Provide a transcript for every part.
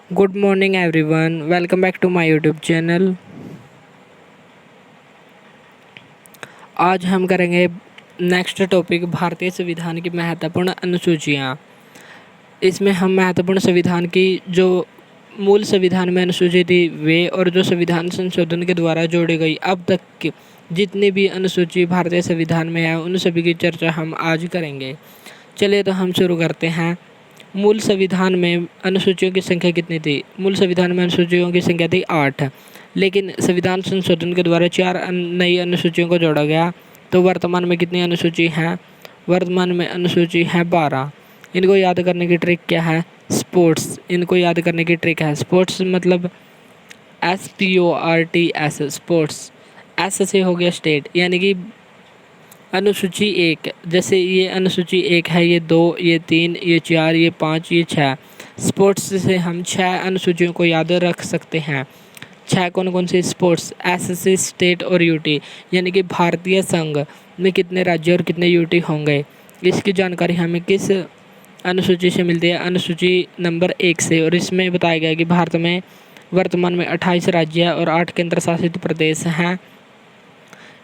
Good morning everyone, welcome back to my YouTube channel. आज हम करेंगे नेक्स्ट टॉपिक भारतीय संविधान की महत्वपूर्ण अनुसूचियाँ। इसमें हम महत्वपूर्ण संविधान की जो मूल संविधान में अनुसूची थी वे और जो संविधान संशोधन के द्वारा जोड़ी गई अब तक की जितनी भी अनुसूची भारतीय संविधान में है उन सभी की चर्चा हम आज करेंगे। चलिए तो हम शुरू करते हैं। मूल संविधान में अनुसूचियों की संख्या कितनी थी? मूल संविधान में अनुसूचियों की संख्या थी 8, लेकिन संविधान संशोधन के द्वारा 4 नई अनुसूचियों को जोड़ा गया। तो वर्तमान में कितनी अनुसूची हैं? वर्तमान में अनुसूची है 12। इनको याद करने की ट्रिक क्या है? स्पोर्ट्स। इनको याद करने की ट्रिक है स्पोर्ट्स, मतलब SPORTS, स्पोर्ट्स। एस से हो गया स्टेट, यानी कि अनुसूची 1, जैसे ये अनुसूची 1 है, ये 2, ये 3, ये 4, ये 5, ये 6। स्पोर्ट्स से हम 6 अनुसूचियों को याद रख सकते हैं। 6 कौन कौन सी? स्पोर्ट्स, एस से स्टेट और यूटी, यानी कि भारतीय संघ में कितने राज्य और कितने यूटी होंगे। इसकी जानकारी हमें किस अनुसूची से मिलती है? अनुसूची नंबर 1 से। और इसमें बताया गया कि भारत में वर्तमान में 28 राज्य और 8 केंद्र शासित प्रदेश हैं।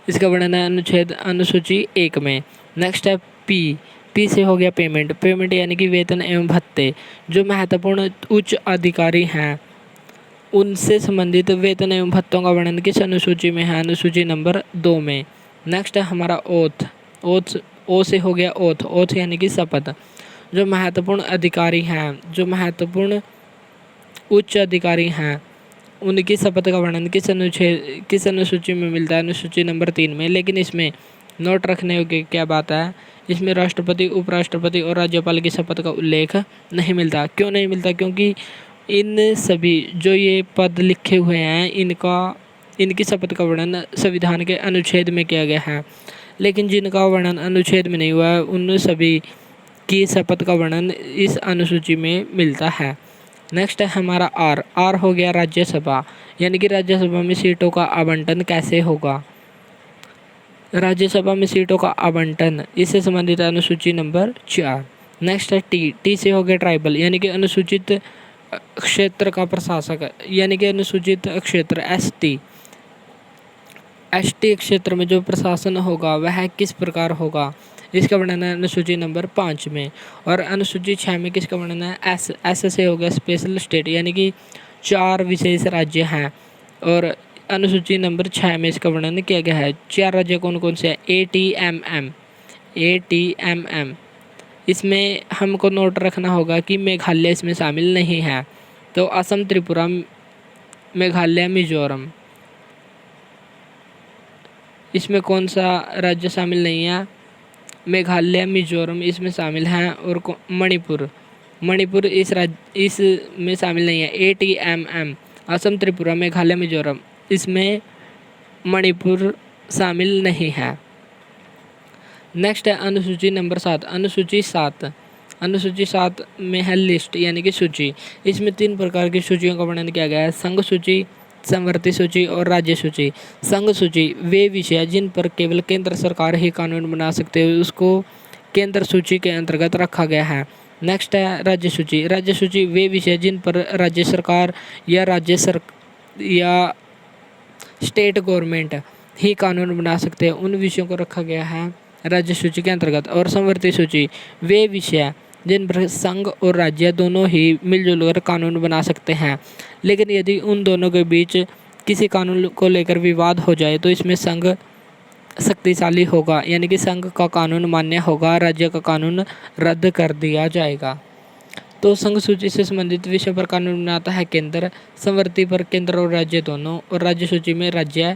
इसका वर्णन है अनुच्छेद अनुसूची 1 में। नेक्स्ट है पी। पी से हो गया पेमेंट। पेमेंट यानी कि वेतन एवं भत्ते। जो महत्वपूर्ण उच्च अधिकारी हैं उनसे संबंधित वेतन एवं भत्तों का वर्णन किस अनुसूची में है? अनुसूची नंबर 2 में। नेक्स्ट है हमारा ओथ। ओथ, ओ से हो गया ओथ। ओथ यानी कि शपथ। जो महत्वपूर्ण अधिकारी हैं, जो महत्वपूर्ण उच्च अधिकारी हैं, उनकी शपथ का वर्णन किस अनुसूची में मिलता है? अनुसूची नंबर 3 में। लेकिन इसमें नोट रखने की क्या बात है? इसमें राष्ट्रपति, उपराष्ट्रपति और राज्यपाल की शपथ का उल्लेख नहीं मिलता। क्यों नहीं मिलता? क्योंकि इन सभी जो ये पद लिखे हुए हैं इनकी शपथ का वर्णन संविधान के अनुच्छेद में किया गया है, लेकिन जिनका वर्णन अनुच्छेद में नहीं हुआ है उन सभी की शपथ का वर्णन इस अनुसूची में मिलता है। नेक्स्ट है हमारा आर। आर हो गया राज्यसभा, यानी कि राज्यसभा में सीटों का आवंटन कैसे होगा? राज्यसभा में सीटों का आवंटन, इससे संबंधित अनुसूची नंबर 4। नेक्स्ट है टी। टी से हो गया ट्राइबल, यानी कि अनुसूचित क्षेत्र का प्रशासक, यानी कि अनुसूचित क्षेत्र ST। ST क्षेत्र में जो प्रशासन होगा वह किस प्रकार होगा? इसका वर्णन है अनुसूची नंबर 5 में। और अनुसूची 6 में किसका वर्णन है? एस से हो गया स्पेशल स्टेट, यानी कि 4 विशेष राज्य हैं। और अनुसूची नंबर 6 में इसका वर्णन किया गया है। 4 राज्य कौन कौन से हैं? ATMM। ATMM। इसमें हमको नोट रखना होगा कि मेघालय इसमें शामिल नहीं है। तो असम, त्रिपुरा, मेघालय, मिजोरम, इसमें कौन सा राज्य शामिल नहीं है? मेघालय, मिजोरम इसमें शामिल हैं। और मणिपुर, मणिपुर इसमें शामिल नहीं है। ATMM, असम, त्रिपुरा, मेघालय, मिजोरम, इसमें मणिपुर शामिल नहीं है। नेक्स्ट है अनुसूची नंबर 7। अनुसूची 7, अनुसूची 7 में है लिस्ट, यानी कि सूची। इसमें 3 प्रकार की सूचियों का वर्णन किया गया है: संघ सूची, समवर्ती सूची और राज्य सूची। संघ सूची वे विषय जिन पर केवल केंद्र सरकार ही कानून बना सकते हैं, उसको केंद्र सूची के अंतर्गत रखा गया है। नेक्स्ट है राज्य सूची। राज्य सूची वे विषय जिन पर राज्य सरकार या स्टेट गवर्नमेंट ही कानून बना सकते हैं, उन विषयों को रखा गया है राज्य सूची के अंतर्गत। और समवर्ती सूची वे विषय जिन पर संघ और राज्य दोनों ही मिलजुल कर कानून बना सकते हैं, लेकिन यदि उन दोनों के बीच किसी कानून को लेकर विवाद हो जाए तो इसमें संघ शक्तिशाली होगा, यानी कि संघ का कानून मान्य होगा, राज्य का कानून रद्द कर दिया जाएगा। तो संघ सूची से संबंधित विषय पर कानून बनाता है केंद्र, समवर्ती पर केंद्र और राज्य दोनों, और राज्य सूची में राज्य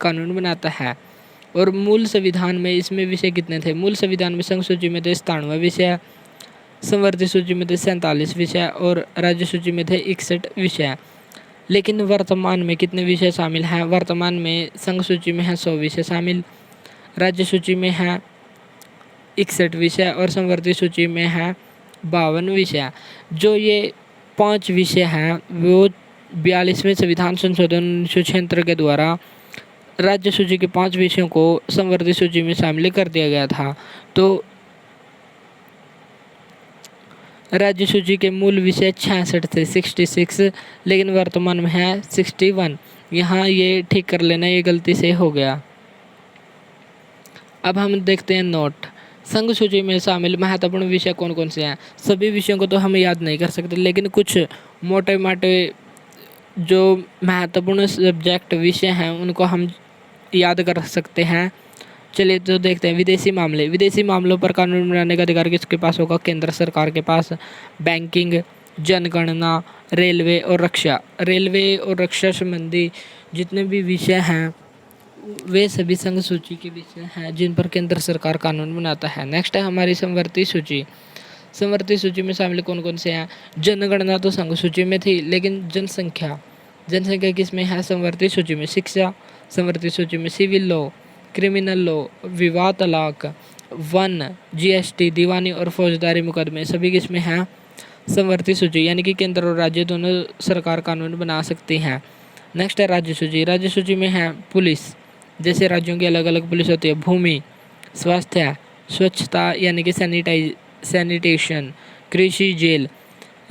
कानून बनाता है। और मूल संविधान में इसमें विषय कितने थे? मूल संविधान में संघ सूची में थे 97 विषय, समवर्ती सूची में थे 47 विषय और राज्य सूची में थे 61 विषय। लेकिन वर्तमान में कितने विषय शामिल हैं? वर्तमान में संघ सूची में है 100 विषय शामिल, राज्य सूची में है 61 विषय और समवर्ती सूची में है 52 विषय। जो ये 5 विषय हैं वो 42वें संविधान संशोधन 1976 के द्वारा राज्य सूची के 5 विषयों को समवर्ती सूची में शामिल कर दिया गया था। तो राज्य सूची के मूल विषय 66 थे, 66, लेकिन वर्तमान में है 61। यहाँ ये ठीक कर लेना, ये गलती से हो गया। अब हम देखते हैं नोट। संघ सूची में शामिल महत्वपूर्ण विषय कौन कौन से हैं। सभी विषयों को तो हम याद नहीं कर सकते, लेकिन कुछ मोटे मोटे जो महत्वपूर्ण सब्जेक्ट विषय हैं उनको हम याद कर सकते हैं। चलिए तो देखते हैं। विदेशी मामले। विदेशी मामलों पर कानून बनाने का अधिकार किसके पास होगा? केंद्र सरकार के पास। बैंकिंग, जनगणना, रेलवे और रक्षा। रेलवे और रक्षा संबंधी जितने भी विषय हैं वे सभी संघ सूची के विषय हैं जिन पर केंद्र सरकार कानून बनाता है। नेक्स्ट है हमारी संवर्ती सूची। संवर्ती सूची में शामिल कौन कौन से हैं? जनगणना तो संघ सूची में थी, लेकिन जनसंख्या जनसंख्या किस में है? संवर्ती सूची में। शिक्षा संवर्ती सूची में। सिविल लॉ, क्रिमिनल लॉ, विवाह तलाक, वन, जीएसटी, दीवानी और फौजदारी मुकदमे सभी किस में हैं? संवर्ती सूची। यानी कि केंद्र और राज्य दोनों सरकार कानून बना सकती हैं। नेक्स्ट है राज्य सूची। राज्य सूची में है पुलिस, जैसे राज्यों की अलग अलग पुलिस होती है। भूमि, स्वास्थ्य, स्वच्छता यानी कि सैनिटेशन, कृषि, जेल।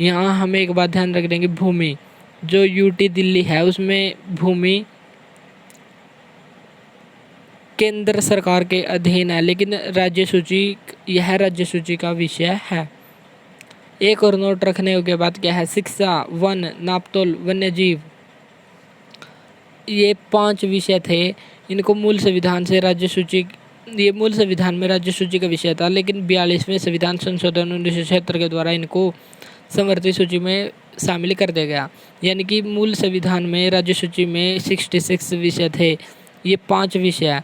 यहाँ हमें एक बात ध्यान रख देंगे, भूमि जो यूटी दिल्ली है उसमें भूमि केंद्र सरकार के अधीन है, लेकिन राज्य सूची यह राज्य सूची का विषय है। एक और नोट रखने के बाद क्या है? शिक्षा, वन, नापतोल, वन्यजीव, ये 5 विषय थे। इनको मूल संविधान से राज्य सूची, ये मूल संविधान में राज्य सूची का विषय था, लेकिन 42वें संविधान संशोधन 1976 के द्वारा इनको संवर्ती सूची में शामिल कर दिया गया। यानी कि मूल संविधान में राज्य सूची में 66 विषय थे, ये 5 विषय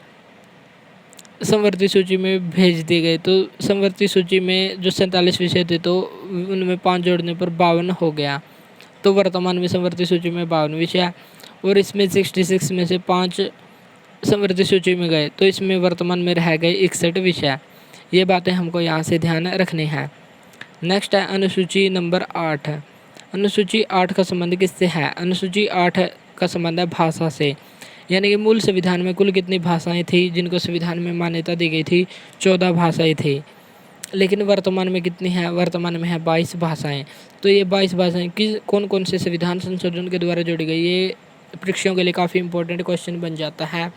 संवर्ती सूची में भेज दिए गए। तो संवर्ती सूची में जो 47 विषय थे तो उनमें 5 जोड़ने पर 52 हो गया। तो वर्तमान में संवर्ती सूची में 52 विषय, और इसमें 66 में से 5 संवर्ती सूची में गए, तो इसमें वर्तमान में रह गए 61 विषय। ये बातें हमको यहाँ से ध्यान रखनी है। नेक्स्ट है अनुसूची नंबर 8। अनुसूची 8 का संबंध किससे है? अनुसूची 8 का संबंध है भाषा से। यानी कि मूल संविधान में कुल कितनी भाषाएं थी जिनको संविधान में मान्यता दी गई थी? 14 भाषाएं थी, लेकिन वर्तमान में कितनी है? वर्तमान में है 22 भाषाएं। तो ये 22 भाषाएं किस कौन कौन से संविधान संशोधन के द्वारा जोड़ी गई? ये परीक्षाओं के लिए काफ़ी इंपॉर्टेंट क्वेश्चन बन जाता है।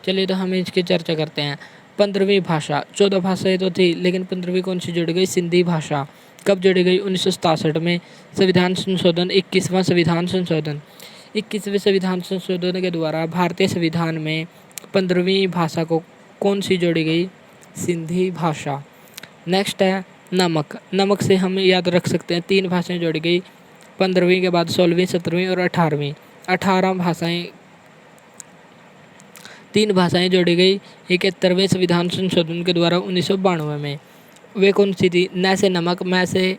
चलिए तो हम इसकी चर्चा करते हैं। 15वीं भाषा, 14 भाषाएं तो थी, लेकिन 15वीं कौन सी जोड़ी गई? सिंधी भाषा। कब जोड़ी गई? 1967 में। संविधान संशोधन, 21वां संविधान संशोधन। 21वें संविधान संशोधन के द्वारा भारतीय संविधान में 15वीं भाषा को कौन सी जोड़ी गई? सिंधी भाषा। नेक्स्ट है नमक। नमक से हम याद रख सकते हैं 3 भाषाएं जोड़ी गई 15वीं के बाद, 16वीं, 17वीं और 18वीं। 18 भाषाएं, 3 भाषाएं जोड़ी गई 71वें संविधान संशोधन के द्वारा 1992 में। वे कौन सी थी? न से नमक, मैं से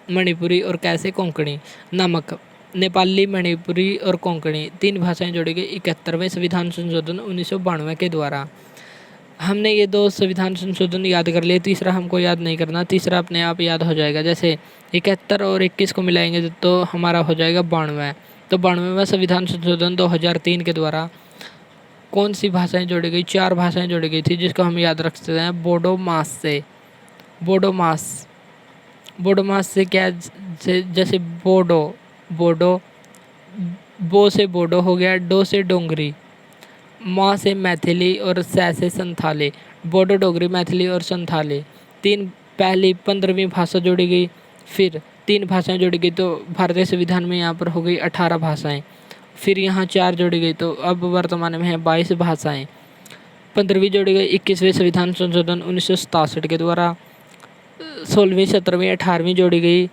मणिपुरी और कैसे कोंकणी। नमक, नेपाली, मणिपुरी और कोंकणी 3 भाषाएं जोड़ी गई 71वें संविधान संशोधन 1992 के द्वारा। हमने ये 2 संविधान संशोधन याद कर लिए, तीसरा हमको याद नहीं करना, तीसरा अपने आप याद हो जाएगा। जैसे 71 और 21 को मिलाएंगे तो हमारा हो जाएगा 92। तो 92वां संविधान संशोधन 2003 के द्वारा कौन सी भाषाएं जोड़ी गई? 4 भाषाएं जोड़ी गई थी, जिसको हम याद रख सकते हैं बोडो मास से। बोडो मास, बोडो मास से क्या? जैसे बोडो, बोडो, बो से बोडो हो गया, डो से डोंगरी, माँ से मैथिली और सै से संथाली। बोडो, डोगरी, मैथिली और संथाली 3 पहली 15वीं भाषा जोड़ी गई। फिर 3 भाषाएं जोड़ी गई तो भारतीय संविधान में यहाँ पर हो गई 18 भाषाएं। फिर यहाँ 4 जोड़ी गई तो अब वर्तमान में है 22 भाषाएं। 15वीं जोड़ी गई 21वें संविधान संशोधन 1967 के द्वारा। 16वीं, 17वीं, 18वीं जोड़ी गई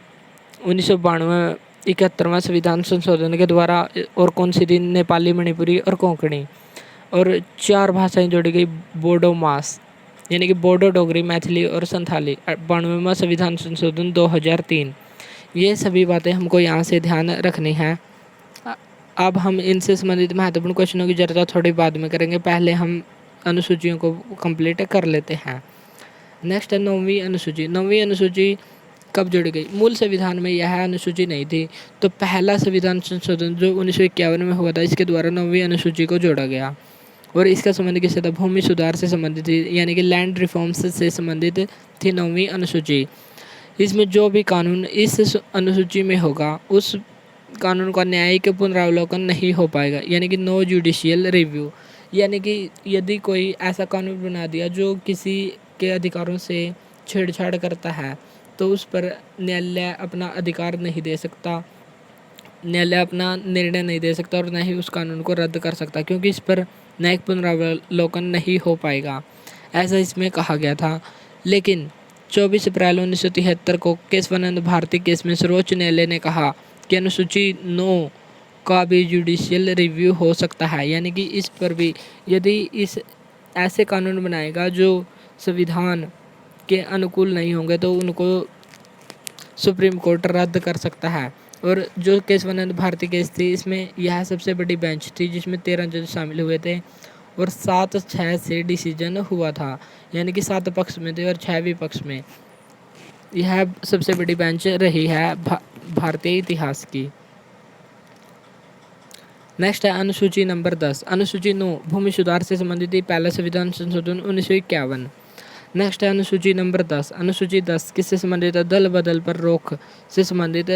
1992 71वां संविधान संशोधन के द्वारा। और कौन सी थी? नेपाली, मणिपुरी और कोंकणी। और 4 भाषाएं जोड़ी गई बोडो मास, यानी कि बोडो, डोगरी, मैथिली और संथाली। 92वां संविधान संशोधन 2003। ये सभी बातें हमको यहाँ से ध्यान रखनी है। अब हम इनसे संबंधित महत्वपूर्ण क्वेश्चनों की चर्चा थोड़ी बाद में करेंगे, पहले हम अनुसूचियों को कंप्लीट कर लेते हैं। नेक्स्ट है 9वीं अनुसूची। 9वीं अनुसूची कब जोड़ी गई? मूल संविधान में यह अनुसूची नहीं थी, तो पहला संविधान संशोधन जो 1951 में हुआ था, इसके द्वारा 9वीं अनुसूची को जोड़ा गया। और इसका संबंध किससे था? भूमि सुधार से संबंधित थी, यानी कि लैंड रिफॉर्म्स से संबंधित थी 9वीं अनुसूची। इसमें जो भी कानून इस अनुसूची में होगा उस कानून का न्यायिक पुनरावलोकन नहीं हो पाएगा, यानी कि नो जुडिशियल रिव्यू। यानी कि यदि कोई ऐसा कानून बना दिया जो किसी के अधिकारों से छेड़छाड़ करता है तो उस पर न्यायालय अपना अधिकार नहीं दे सकता, न्यायालय अपना निर्णय नहीं दे सकता और न ही उस कानून को रद्द कर सकता, क्योंकि इस पर न्यायिक पुनरावलोकन नहीं हो पाएगा, ऐसा इसमें कहा गया था। लेकिन 24 अप्रैल 1973 को केशवानंद भारती केस में सर्वोच्च न्यायालय ने कहा कि अनुसूची 9 का भी जुडिशियल रिव्यू हो सकता है, यानी कि इस पर भी यदि इस ऐसे कानून बनाएगा जो संविधान के अनुकूल नहीं होंगे तो उनको सुप्रीम कोर्ट रद्द कर सकता है। और जो केशवानंद भारती केस थी इसमें यह सबसे बड़ी बेंच थी जिसमें 13 जज शामिल हुए थे और 7-6 से डिसीजन हुआ था, यानी कि 7 पक्ष में थे और 6 विपक्ष में। यह सबसे बड़ी बेंच रही है भारतीय इतिहास की। नेक्स्ट है अनुसूची नंबर 10। अनुसूची 9 भूमि सुधार से संबंधित पहला संविधान संशोधन 1951। नेक्स्ट है अनुसूची नंबर 10। अनुसूची 10 किससे संबंधित है? दल बदल पर रोक से संबंधित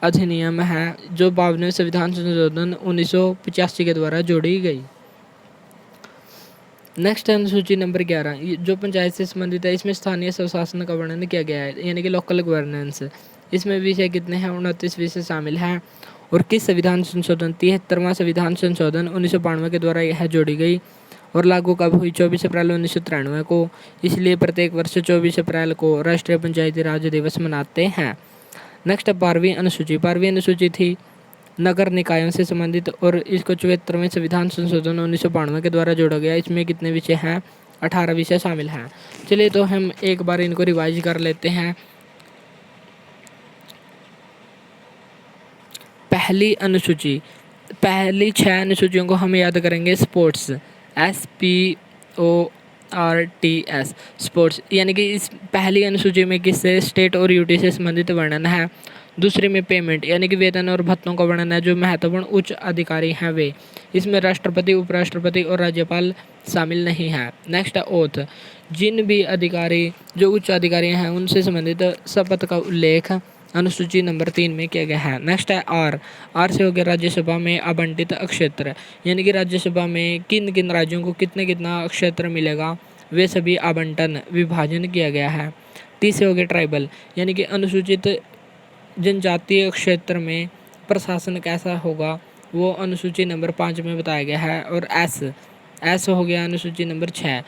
अधिनियम है जो 52वें संविधान संशोधन 1985 के द्वारा जोड़ी गई। नेक्स्ट है अनुसूची नंबर 11 जो पंचायत से संबंधित है। इसमें स्थानीय स्वशासन का वर्णन किया गया है, यानी कि लोकल गवर्नेंस। इसमें विषय कितने हैं? 29 विषय शामिल हैं। और किस संविधान संशोधन? 73वां संविधान संशोधन 1992 के द्वारा यह जोड़ी गई और लागू कब हुई? 24 अप्रैल 1993 को। इसलिए प्रत्येक वर्ष 24 अप्रैल को राष्ट्रीय पंचायती राज दिवस मनाते हैं। नेक्स्ट 12वीं अनुसूची। 12वीं अनुसूची थी नगर निकायों से संबंधित और इसको 74वें संविधान संशोधन 1992 के द्वारा जोड़ा गया। इसमें कितने विषय हैं? 18 विषय शामिल हैं। चलिए तो हम एक बार इनको रिवाइज कर लेते हैं। पहली अनुसूची, पहली 6 अनुसूचियों को हम याद करेंगे। स्पोर्ट्स, SPORTS, स्पोर्ट्स, यानी कि इस पहली अनुसूची में किससे? स्टेट और यूटी से संबंधित वर्णन है। दूसरे में पेमेंट, यानी कि वेतन और भत्तों का वर्णन है। जो महत्वपूर्ण उच्च अधिकारी हैं वे, इसमें राष्ट्रपति, उपराष्ट्रपति और राज्यपाल शामिल नहीं है। नेक्स्ट है ओथ, जिन भी अधिकारी जो उच्च अधिकारी हैं उनसे संबंधित शपथ का उल्लेख अनुसूची नंबर 3 में किया गया है। नेक्स्ट है आर से हो गया राज्यसभा में आवंटित क्षेत्र, यानी कि राज्यसभा में किन किन राज्यों को कितना कितना क्षेत्र मिलेगा वे सभी आवंटन विभाजन किया गया है। टी से हो गया ट्राइबल, यानी कि अनुसूचित जनजातीय क्षेत्र में प्रशासन कैसा होगा वो अनुसूची नंबर 5 में बताया गया है। और एस हो गया अनुसूची नंबर 6।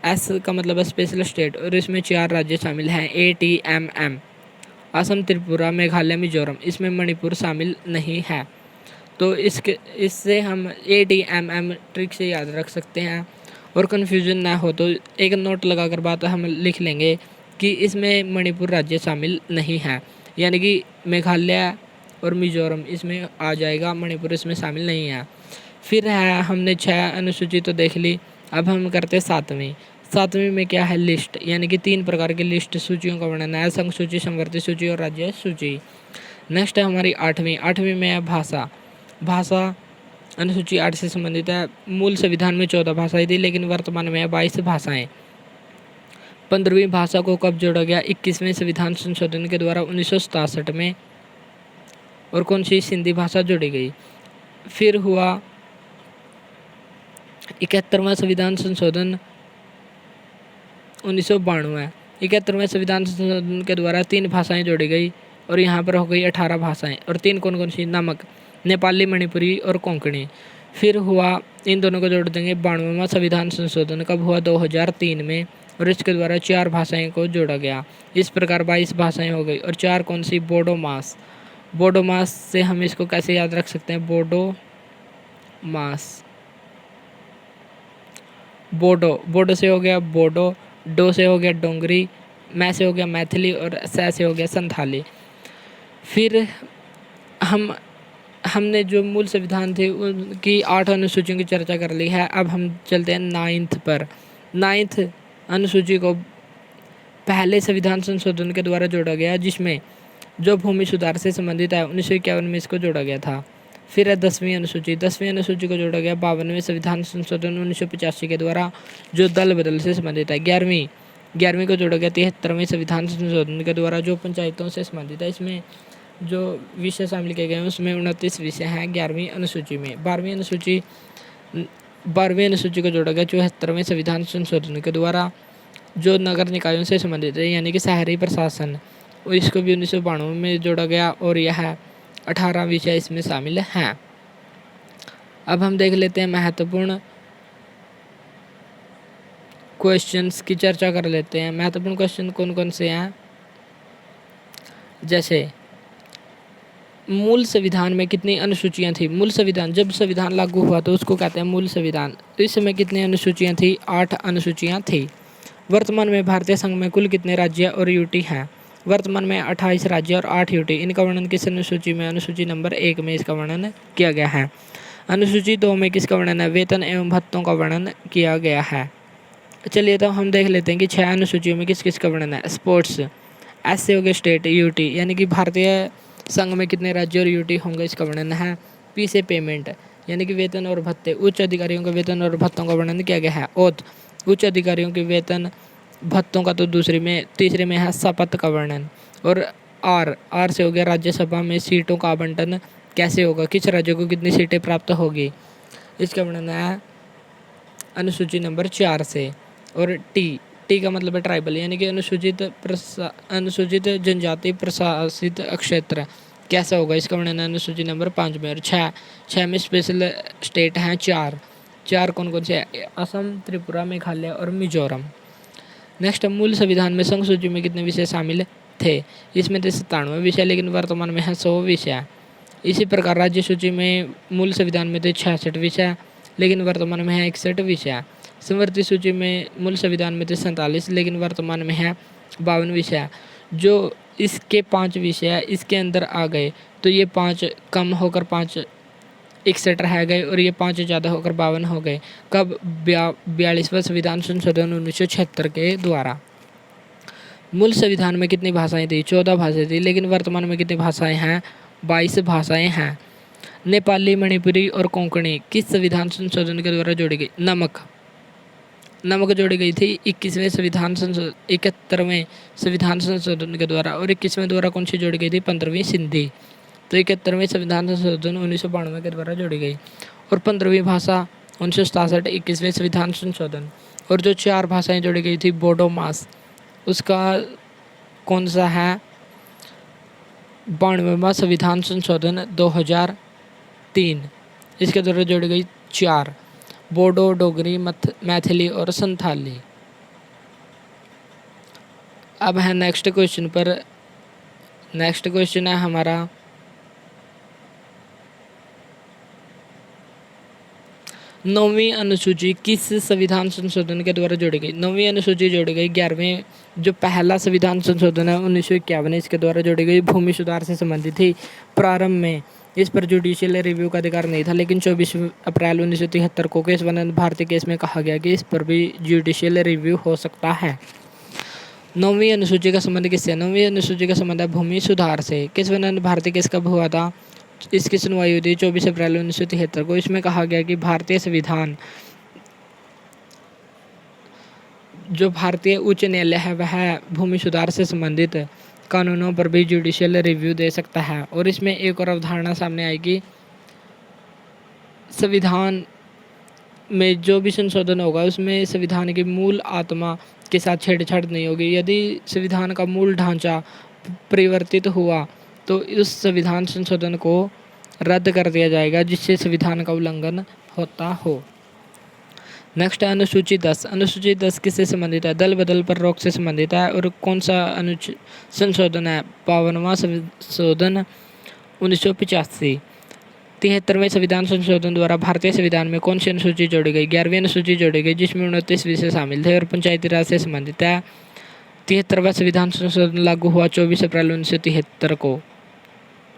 एस का मतलब है स्पेशल स्टेट और इसमें 4 राज्य शामिल हैं ATMM, असम, त्रिपुरा, मेघालय, मिजोरम। इसमें मणिपुर शामिल नहीं है। तो इससे हम ATMM ट्रिक से याद रख सकते हैं और कन्फ्यूजन ना हो तो एक नोट लगाकर बात हम लिख लेंगे कि इसमें मणिपुर राज्य शामिल नहीं है, यानी कि मेघालय और मिजोरम इसमें आ जाएगा, मणिपुर इसमें शामिल नहीं है। फिर है हमने 6 अनुसूची तो देख ली, अब हम करते 7वीं। 7वीं में क्या है? लिस्ट, यानी कि 3 प्रकार की लिस्ट सूचियों का वर्णन है। संघ सूची, समवर्ती सूची और राज्य सूची। नेक्स्ट है हमारी 8वीं। 8वीं में है भाषा अनुसूची 8 से संबंधित है। मूल संविधान में 14 भाषाएं थी लेकिन वर्तमान में 22 भाषाएं। 15वीं भाषा को कब जोड़ा गया? 21वें संविधान संशोधन के द्वारा 1967 में। और कौन सी? सिंधी भाषा जोड़ी गई। फिर हुआ 71वां संविधान संशोधन 1992। 71वें संविधान संशोधन के द्वारा 3 भाषाएं जोड़ी गई और यहाँ पर हो गई 18 भाषाएं। और 3 कौन कौन सी? नमक, नेपाली, मणिपुरी और कोंकणी। फिर हुआ इन दोनों को जोड़ देंगे 92वां संविधान संशोधन, कब हुआ? 2003 में और इसके द्वारा 4 भाषाएं को जोड़ा गया। इस प्रकार 22 भाषाएं हो गई। और 4 कौन सी? बोडो मास से हम इसको कैसे याद रख सकते हैं? बोडो से हो गया बोडो, डो से हो गया डोंगरी, मै से हो गया मैथिली और सै से हो गया संथाली। फिर हमने जो मूल संविधान थे उनकी 8 अनुसूचियों की चर्चा कर ली है। अब हम चलते हैं 9th पर। 9th अनुसूची को पहले संविधान संशोधन के द्वारा जोड़ा गया जिसमें जो भूमि सुधार से संबंधित है 1951 में इसको जोड़ा गया था। फिर है 10वीं अनुसूची। 10वीं अनुसूची को जोड़ा गया 52वें संविधान संशोधन 1985 के द्वारा जो दल बदल से संबंधित है। 11वीं 11वीं को जोड़ा गया 73वें संविधान संशोधन के द्वारा जो पंचायतों से संबंधित है। इसमें जो विषय शामिल किए गए हैं उसमें 29 विषय हैं 11वीं अनुसूची में। 12वीं अनुसूची को जोड़ा गया 74वें संविधान संशोधन के द्वारा जो नगर निकायों से संबंधित है, यानी कि शहरी प्रशासन, इसको भी 1992 में जोड़ा गया और यह 18 विषय इसमें शामिल हैं। अब हम देख लेते हैं महत्वपूर्ण क्वेश्चंस की चर्चा कर लेते हैं। महत्वपूर्ण क्वेश्चन कौन कौन से हैं, जैसे मूल संविधान में कितनी अनुसूचियां थी। मूल संविधान, जब संविधान लागू हुआ तो उसको कहते हैं मूल संविधान। तो इस समय कितनी अनुसूचियां थी, 8 अनुसूचियां थी। वर्तमान में भारतीय संघ में कुल कितने राज्य और यूटी हैं। वर्तमान में 28 राज्य और 8 यूटी। इनका वर्णन किस अनुसूची में, अनुसूची नंबर 1 में इसका वर्णन किया गया है। अनुसूची 2 में किसका वर्णन है, वेतन एवं भत्तों का वर्णन किया गया है। चलिए तो हम देख लेते हैं कि 6 अनुसूचियों में किस किस का वर्णन है। स्पोर्ट्स, एस से हो गया स्टेट, यूटी यानी कि भारतीय संघ में कितने राज्य और यूटी होंगे, इसका वर्णन है। पी से पेमेंट यानी कि वेतन और भत्ते, उच्च अधिकारियों के वेतन और भत्तों का वर्णन किया गया है। ओथ, उच्च अधिकारियों के वेतन भत्तों का तो तीसरे में है शपथ का वर्णन। और आर से हो गया राज्यसभा में सीटों का आवंटन कैसे होगा, किस राज्य को कितनी सीटें प्राप्त होगी, इसका वर्णन है अनुसूची नंबर 4 से। और टी का मतलब है ट्राइबल यानी कि अनुसूचित जनजाति प्रशासित क्षेत्र कैसा होगा, इसका वर्णन है अनुसूची नंबर 5 में। और 6 में स्पेशल स्टेट हैं 4 कौन कौन से, असम, त्रिपुरा, मेघालय और मिजोरम। नेक्स्ट, मूल संविधान में संघ सूची में कितने विषय शामिल थे। इसमें थे 97 विषय, लेकिन वर्तमान में है 100 विषय। इसी प्रकार राज्य सूची में मूल संविधान में थे 66 विषय, लेकिन वर्तमान में है 61 विषय। संवर्ती सूची में मूल संविधान में थे 47, लेकिन वर्तमान में है 52 विषय। जो इसके 5 विषय इसके अंदर आ गए तो ये 5 कम होकर 5 61 रह गए और ये 5 ज़्यादा होकर 52 हो गए। कब, 42वां संविधान संशोधन 1976 के द्वारा। मूल संविधान में कितनी भाषाएं थी, 14 भाषाएं थी, लेकिन वर्तमान में कितनी भाषाएं हैं, 22 भाषाएं हैं। नेपाली, मणिपुरी और कोंकणी किस संविधान संशोधन के द्वारा जोड़ी गई। नमक जोड़ी गई थी 71वें संविधान संशोधन के द्वारा। और 21वें द्वारा कौन सी जोड़ी गई थी, 15वीं सिंधी। तो 71वें संविधान संशोधन 1992 के द्वारा जोड़ी गई। और 15वीं भाषा 1967 21वें संविधान संशोधन। और जो 4 भाषाएं जोड़ी गई थी बोडो मास, उसका कौन सा है, 92वां संविधान संशोधन 2003, इसके द्वारा जोड़ी गई 4, बोडो, डोगरी, मैथिली और संथाली। अब है नेक्स्ट क्वेश्चन पर। नेक्स्ट क्वेश्चन है हमारा, नौवीं अनुसूची किस संविधान संशोधन के द्वारा जोड़ी गई। नौवीं अनुसूची जोड़ी गई 11वें, जो पहला संविधान संशोधन है 1951, इसके द्वारा जोड़ी गई। भूमि सुधार से संबंधित थी। प्रारंभ में इस पर जुडिशियल रिव्यू का अधिकार नहीं था, लेकिन 24 अप्रैल 1973 को केस वनन भारतीय केस में कहा गया कि इस पर भी जुडिशियल रिव्यू हो सकता है। 9वीं अनुसूची का संबंध किससे। 9वीं अनुसूची का संबंध है भूमि सुधार से। केस वनन भारतीय केस कब हुआ था, इसकी सुनवाई हुई थी 24 अप्रैल 1973 को। इसमें कहा गया कि भारतीय संविधान, जो भारतीय उच्च न्यायालय है वह भूमि सुधार से संबंधित कानूनों पर भी जुडिशियल रिव्यू दे सकता है। और इसमें एक और अवधारणा सामने आएगी, संविधान में जो भी संशोधन होगा उसमें संविधान की मूल आत्मा के साथ छेड़छाड़ नहीं होगी। यदि संविधान का मूल ढांचा परिवर्तित हुआ तो उस संविधान संशोधन को रद्द कर दिया जाएगा, जिससे संविधान का उल्लंघन होता हो। नेक्स्ट है अनुसूची 10। अनुसूची 10 किससे संबंधित है, दल बदल पर रोक से संबंधित है। और कौन सा संशोधन है, 52वां संशोधन 1985। 73वें संविधान संशोधन द्वारा भारतीय संविधान में कौन सी अनुसूची जोड़ी गई, 11वीं अनुसूची जोड़ी गई, जिसमें 29 विषय शामिल थे और पंचायती राज से संबंधित है। 73वां संविधान संशोधन लागू हुआ 24 अप्रैल 1973 को।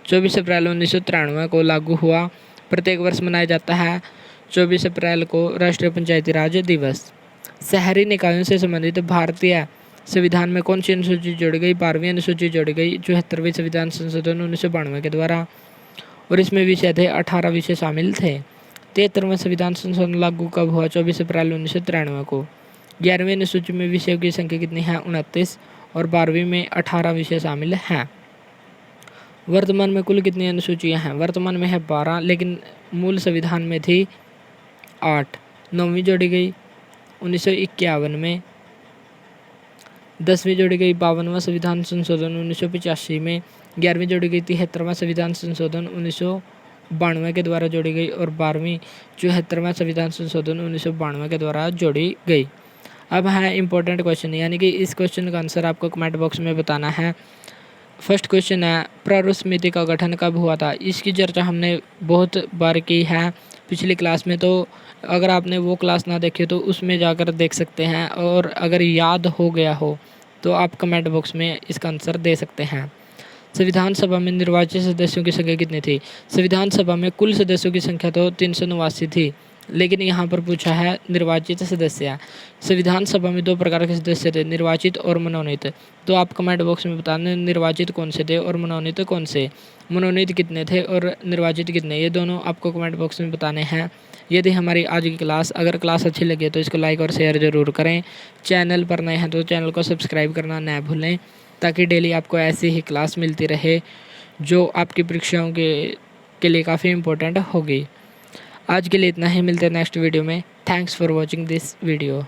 24 अप्रैल 1993 को लागू हुआ। प्रत्येक वर्ष मनाया जाता है 24 अप्रैल को राष्ट्रीय पंचायती राज दिवस। शहरी निकायों से संबंधित भारतीय संविधान में कौन सी अनुसूची जोड़ी गई, 12वीं अनुसूची जोड़ी गई 74वें संविधान संशोधन 1992 के द्वारा। और इसमें विषय थे 18 विषय शामिल थे। 73वां संविधान संशोधन लागू कब हुआ, 24 अप्रैल 1993 को। 11वीं अनुसूची में विषयों की संख्या कितनी है? 29 और 12वीं में 18 विषय शामिल हैं। वर्तमान में कुल कितनी अनुसूचियां हैं? वर्तमान में है 12, लेकिन मूल संविधान में थी 8। 9वीं जोड़ी गई 1951 में, 10वीं जोड़ी गई 52वां संविधान संशोधन 1985 में, 11वीं जोड़ी गई 73वां संविधान संशोधन 1992 के द्वारा जोड़ी गई और 12वीं 74वां संविधान संशोधन 1992 के द्वारा जोड़ी गई। अब है इम्पोर्टेंट क्वेश्चन, यानी कि इस क्वेश्चन का आंसर आपको कमेंट बॉक्स में बताना है। फर्स्ट क्वेश्चन है, प्रारूप समिति का गठन कब हुआ था? इसकी चर्चा हमने बहुत बार की है पिछली क्लास में, तो अगर आपने वो क्लास ना देखी तो उसमें जाकर देख सकते हैं, और अगर याद हो गया हो तो आप कमेंट बॉक्स में इसका आंसर दे सकते हैं। संविधान सभा में निर्वाचित सदस्यों की संख्या कितनी थी? संविधान सभा में कुल सदस्यों की संख्या तो 389 थी, लेकिन यहाँ पर पूछा है निर्वाचित सदस्य। संविधान सभा में 2 प्रकार के सदस्य थे, निर्वाचित और मनोनीत। तो आप कमेंट बॉक्स में बताना निर्वाचित कौन से थे और मनोनीत कौन से। मनोनीत कितने थे और निर्वाचित कितने, ये दोनों आपको कमेंट बॉक्स में बताने हैं। ये थी हमारी आज की क्लास। अगर क्लास अच्छी लगे तो इसको लाइक और शेयर ज़रूर करें। चैनल पर नए हैं तो चैनल को सब्सक्राइब करना ना भूलें, ताकि डेली आपको ऐसी ही क्लास मिलती रहे जो आपकी परीक्षाओं के लिए काफ़ी इम्पोर्टेंट होगी। आज के लिए इतना ही, मिलते हैं नेक्स्ट वीडियो में। Thanks for watching this video.